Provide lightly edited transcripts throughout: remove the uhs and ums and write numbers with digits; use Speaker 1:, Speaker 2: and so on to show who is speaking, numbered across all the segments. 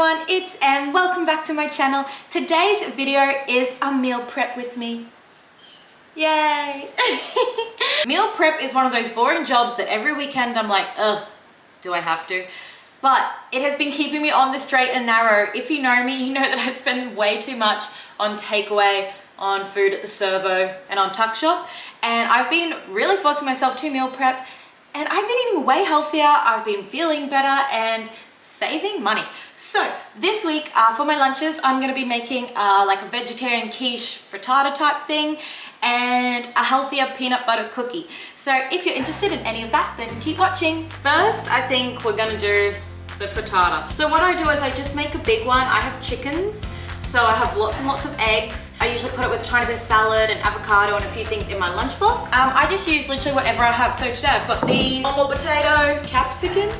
Speaker 1: everyone, it's Em. Welcome back to my channel. Today's video is a meal prep with me. Yay! Meal prep is one of those boring jobs that every weekend I'm like, ugh, do I have to? But it has been keeping me on the straight and narrow. If you know me, you know that I spend way too much on takeaway, on food at the servo, and on tuck shop. And I've been really forcing myself to meal prep, and I've been eating way healthier, I've been feeling better, and saving money. So this week for my lunches, I'm gonna be making like a vegetarian quiche frittata type thing and a healthier peanut butter cookie. So if you're interested in any of that, then keep watching. First, I think we're gonna do the frittata. So what I do is I just make a big one. I have chickens, so I have lots and lots of eggs. I usually put it with a tiny bit of salad and avocado and a few things in my lunchbox. I just use literally whatever I have. So today I've got the normal potato, capsicum,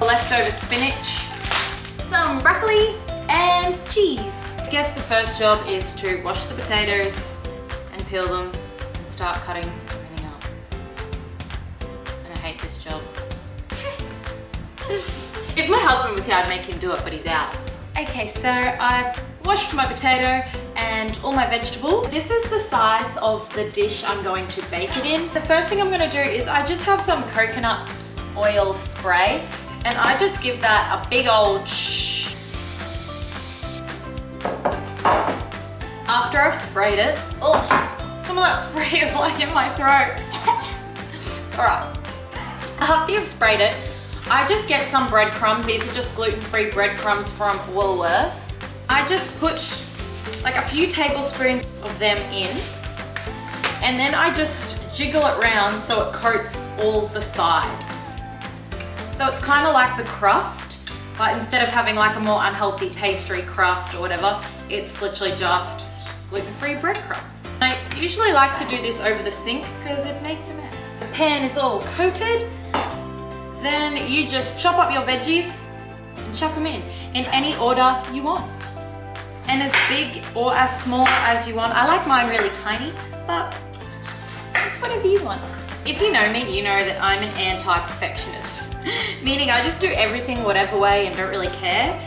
Speaker 1: leftover spinach, some broccoli, and cheese. I guess the first job is to wash the potatoes and peel them and start cutting everything up. And I hate this job. If my husband was here, I'd make him do it, but he's out. Okay, so I've washed my potato and all my vegetables. This is the size of the dish I'm going to bake it in. The first thing I'm gonna do is I just have some coconut oil spray, and I just give that a big old shh. After I've sprayed it, oh, some of that spray is like in my throat. All right, after you've sprayed it, I just get some breadcrumbs. These are just gluten-free breadcrumbs from Woolworths. I just put like a few tablespoons of them in, and then I just jiggle it around so it coats all the sides. So it's kind of like the crust, but instead of having like a more unhealthy pastry crust or whatever, it's literally just gluten-free breadcrumbs. I usually like to do this over the sink because it makes a mess. The pan is all coated. Then you just chop up your veggies and chuck them in any order you want. And as big or as small as you want. I like mine really tiny, but it's whatever you want. If you know me, you know that I'm an anti-perfectionist. Meaning I just do everything whatever way and don't really care.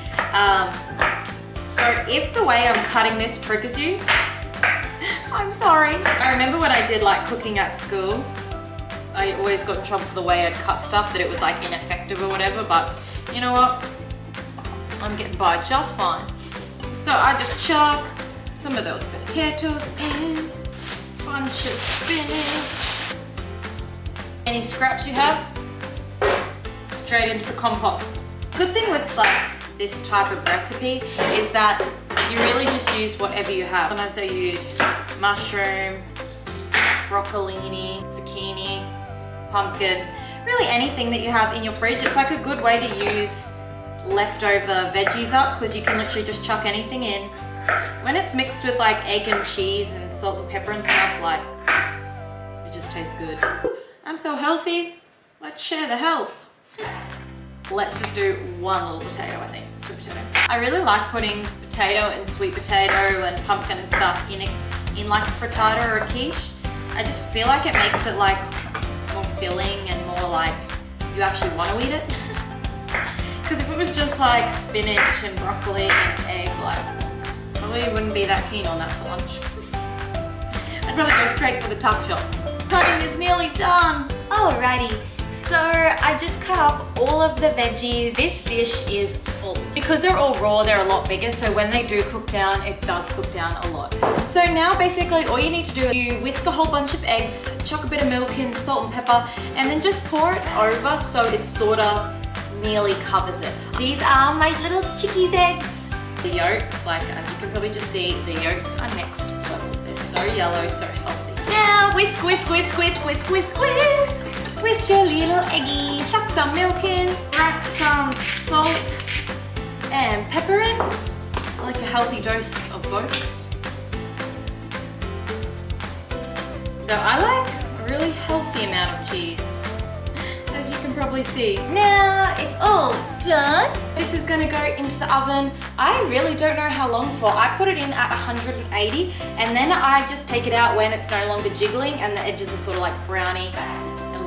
Speaker 1: So if the way I'm cutting this triggers you, I'm sorry. I remember when I did like cooking at school, I always got in trouble for the way I'd cut stuff, that it was like ineffective or whatever, but you know what? I'm getting by just fine. So I just chuck some of those potatoes in, bunch of spinach. Any scraps you have, straight into the compost. Good thing with like this type of recipe is that you really just use whatever you have. Sometimes I use mushroom, broccolini, zucchini, pumpkin, really anything that you have in your fridge. It's like a good way to use leftover veggies up because you can literally just chuck anything in. When it's mixed with like egg and cheese and salt and pepper and stuff, like, it just tastes good. I'm so healthy, let's share the health. Let's just do one little potato, I think, sweet potato. I really like putting potato and sweet potato and pumpkin and stuff in like a frittata or a quiche. I just feel like it makes it like more filling and more like you actually want to eat it. Because if it was just like spinach and broccoli and egg, like probably wouldn't be that keen on that for lunch. I'd rather go straight for the tuck shop. Cutting is nearly done. Alrighty. So I just cut up all of the veggies. This dish is full. Because they're all raw, they're a lot bigger, so when they do cook down, it does cook down a lot. So now basically all you need to do is you whisk a whole bunch of eggs, chuck a bit of milk in, salt and pepper, and then just pour it over so it sort of nearly covers it. These are my little chickies' eggs. The yolks, like as you can probably just see, the yolks are next level. They're so yellow, so healthy. Now whisk, whisk, whisk, whisk, whisk, whisk, whisk. Whisk your little eggy, chuck some milk in, crack some salt and pepper in, like a healthy dose of both. So I like a really healthy amount of cheese, as you can probably see. Now it's all done. This is gonna go into the oven. I really don't know how long for. I put it in at 180 and then I just take it out when it's no longer jiggling and the edges are sort of like browny.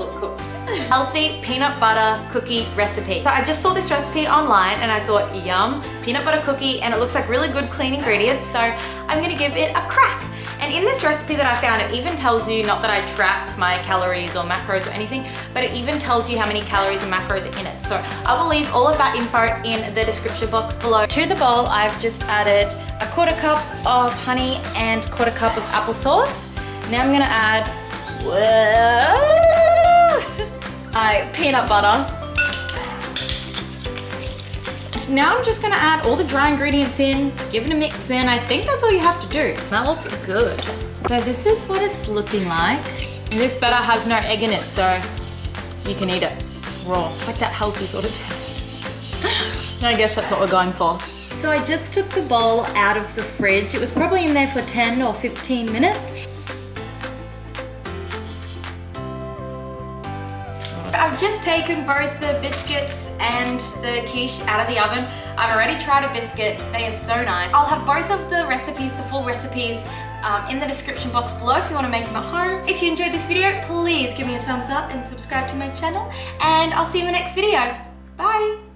Speaker 1: look cooked. Healthy peanut butter cookie recipe. So I just saw this recipe online and I thought, yum, peanut butter cookie, and it looks like really good clean ingredients, so I'm gonna give it a crack. And in this recipe that I found, it even tells you, not that I track my calories or macros or anything, but it even tells you how many calories and macros are in it. So I will leave all of that info in the description box below. To the bowl, I've just added a 1/4 cup of honey and 1/4 cup of applesauce. Now I'm gonna add my peanut butter. Now I'm just gonna add all the dry ingredients in, give it a mix in. I think that's all you have to do. Smells good. So this is what it's looking like. And this batter has no egg in it, so you can eat it raw. Like that healthy sort of taste. I guess that's what we're going for. So I just took the bowl out of the fridge. It was probably in there for 10 or 15 minutes. I've just taken both the biscuits and the quiche out of the oven. I've already tried a biscuit. They are so nice. I'll have both of the recipes, the full recipes, in the description box below if you want to make them at home. If you enjoyed this video, please give me a thumbs up and subscribe to my channel. And I'll see you in the next video. Bye.